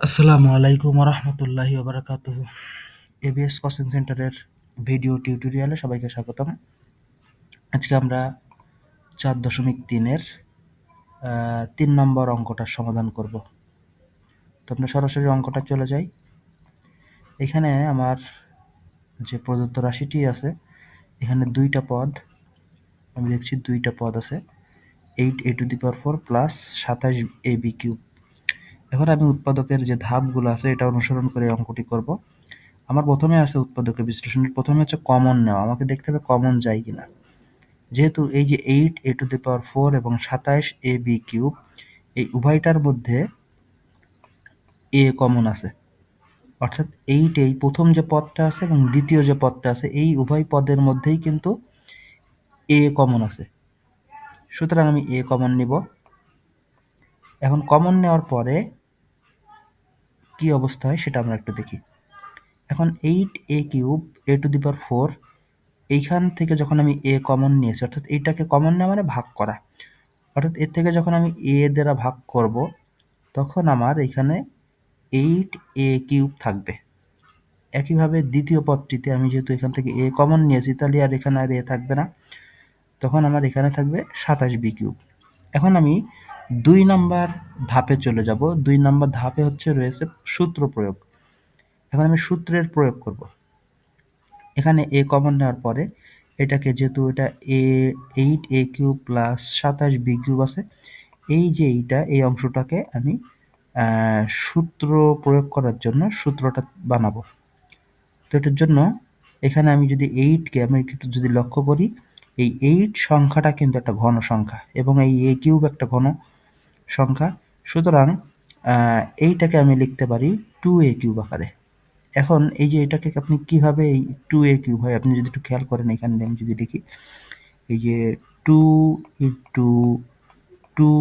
আসসালামু আলাইকুম রহমতুল্লাহি ওবারাকাতুহু। এবিএস কোচিং সেন্টারের ভিডিও টিউটোরিয়ালে সবাইকে স্বাগতম। আজকে আমরা 4.3-এর 3 নম্বর অঙ্কটার সমাধান করব। তো আমরা সরাসরি অঙ্কটা চলে যাই। এখানে আমার যে প্রদত্ত রাশিটি আছে, এখানে দুইটা পদ আমি দেখছি, দুইটা পদ আছে 8a⁴ প্লাস 27ab³ এখন আমি উৎপাদকের যে ধাপগুলো আছে এটা অনুসরণ করে অঙ্কটি করব। আমার প্রথমে আছে উৎপাদকের বিশ্লেষণের প্রথমে হচ্ছে কমন নেওয়া। আমাকে দেখতে হবে কমন যায় কিনা। যেহেতু এই যে 8a⁴ এবং 27ab³ এই উভয়টার মধ্যে a কমন আছে, অর্থাৎ 8 এই প্রথম যে পদটা আছে এবং দ্বিতীয় যে পদটা আছে এই উভয় পদের মধ্যেই কিন্তু a কমন আছে। সুতরাং আমি a কমন নিব। এখন কমন নেওয়ার পরে কি অবস্থা হয় সেটা আমরা একটু দেখি। এখন 8a³ এইখান থেকে যখন আমি a কমন নিয়েছি, অর্থাৎ এইটাকে কমন নেওয়া মানে ভাগ করা, অর্থাৎ এর থেকে যখন আমি a দ্বারা ভাগ করব তখন আমার এখানে 8a³ থাকবে। একইভাবে দ্বিতীয় পদটিতে আমি যেহেতু এখান থেকে a কমন নিয়েছি তাহলে আর এখানে আর a থাকবে না, তখন আমার এখানে থাকবে 27b³। এখন আমি 2 নাম্বার ধাপে চলে যাব। 2 নাম্বার ধাপে রয়েছে সূত্র প্রয়োগ। এখন আমি সূত্রের প্রয়োগ করব। এখানে a কমন নেওয়ার পরে এটাকে, যেহেতু এটা 8a³ প্লাস 27b³ আছে, এই যে এই অংশটাকে আমি সূত্র প্রয়োগ করার জন্য সূত্রটা বানাবো। তো এটার জন্য এখানে আমি যদি 8কে আমি যদি লক্ষ্য করি, এই 8 সংখ্যাটা কিন্তু একটা ঘন সংখ্যা এবং এই a³ একটা ঘন সংখ্যা। সুতরাং এইটাকে আমি লিখতে পারি 2a³ আকারে। এখন এই যে এটাকে আপনি কিভাবে এই 2a³ হয় আপনি যদি একটু খেয়াল করেন, এখানে আমি যদি লিখি এই যে 2 ইন্টু 2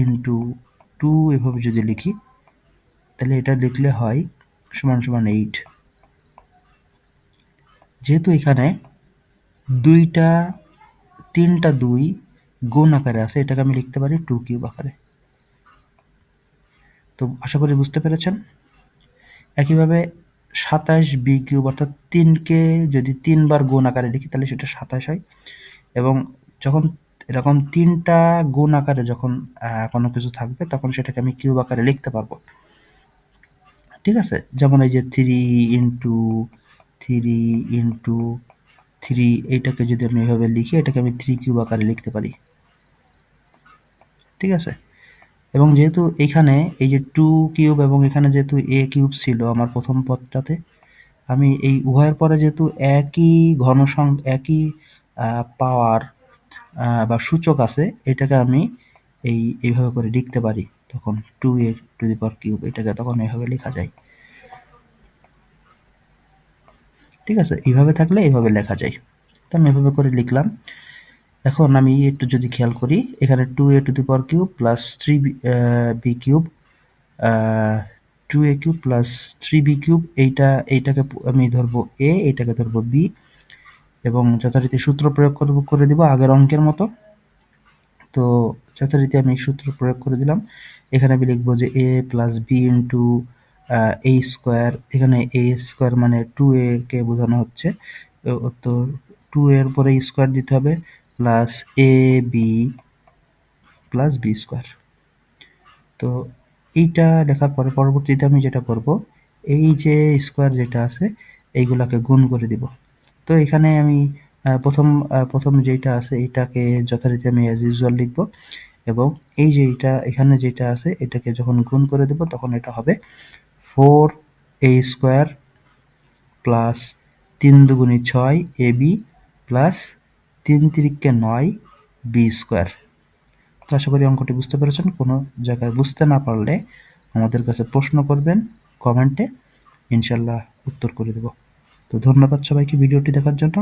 ইন্টু 2 এভাবে যদি লিখি তাহলে এটা লিখলে হয় সমান সমান 8। যেহেতু এখানে তিনটা 2 গুণ আকারে আছে, এটাকে আমি লিখতে পারি 2³ আকারে। তো আশা করি বুঝতে পেরেছেন। একইভাবে 27b³ অর্থাৎ 3কে যদি 3 বার গুণ আকারে লিখি তাহলে সেটা 27 হয়, এবং যখন এরকম 3টা গুণ আকারে যখন কোনো কিছু থাকবে তখন সেটাকে আমি কিউব আকারে লিখতে পারবো। ঠিক আছে, যেমন এই যে 3 ইন্টু 3 এইটাকে যদি আমি এভাবে লিখি এটাকে আমি 3³ আকারে লিখতে পারি। ঠিক আছে, এবং যেহেতু এখানে এই যে 2³ এবং এখানে যেহেতু a³ ছিল আমার প্রথম পদটাতে, আমি এই উভয়ের পরে যেহেতু একই ঘন সংখ্যা, একই পাওয়ার বা সূচক আছে, এটাকে আমি এইভাবে করে লিখতে পারি। তখন 2a⁴ এটাকে তখন এইভাবে লেখা যায়। ঠিক আছে, এইভাবে থাকলে এইভাবে লেখা যায়। তো আমি এভাবে করে লিখলাম। এখন আমি একটু যদি খেয়াল করি, এখানে 2a³ plus 3b³ 2a³ plus 3b³ এইটাকে আমি ধরবো a, এইটাকে ধরবো b, এবং যথারীতি সূত্র প্রয়োগ করে দিব আগের অঙ্কের মতো। তো যথারীতি আমি সূত্র প্রয়োগ করে দিলাম। এখানে আমি লিখবো যে a plus b into a²। এখানে a² মানে 2a কে বোঝানো হচ্ছে, তো 2 এর পরে স্কোয়ার দিতে হবে প্লাস ab প্লাস b²। তো এইটা লেখার পরে পরবর্তীতে আমি যেটা করব, এই যে স্কোয়ার যেটা আছে এইগুলাকে গুণ করে দিব। তো এখানে আমি প্রথম যেটা আছে এইটাকে যথারীতি আমি অ্যাজ ইউজুয়াল লিখব, এবং এই যে এখানে যেটা আছে এটাকে যখন গুণ করে দেব তখন এটা হবে 4a² প্লাস 3 দুগুণে 6 ab প্লাস 3 তিরিকে 9 b²। তো আশা করি অঙ্কটি বুঝতে পেরেছেন। কোনো জায়গায় বুঝতে না পারলে আমাদের কাছে প্রশ্ন করবেন কমেন্টে, ইনশাল্লাহ উত্তর করে দেব। তো ধন্যবাদ সবাইকে ভিডিওটি দেখার জন্য।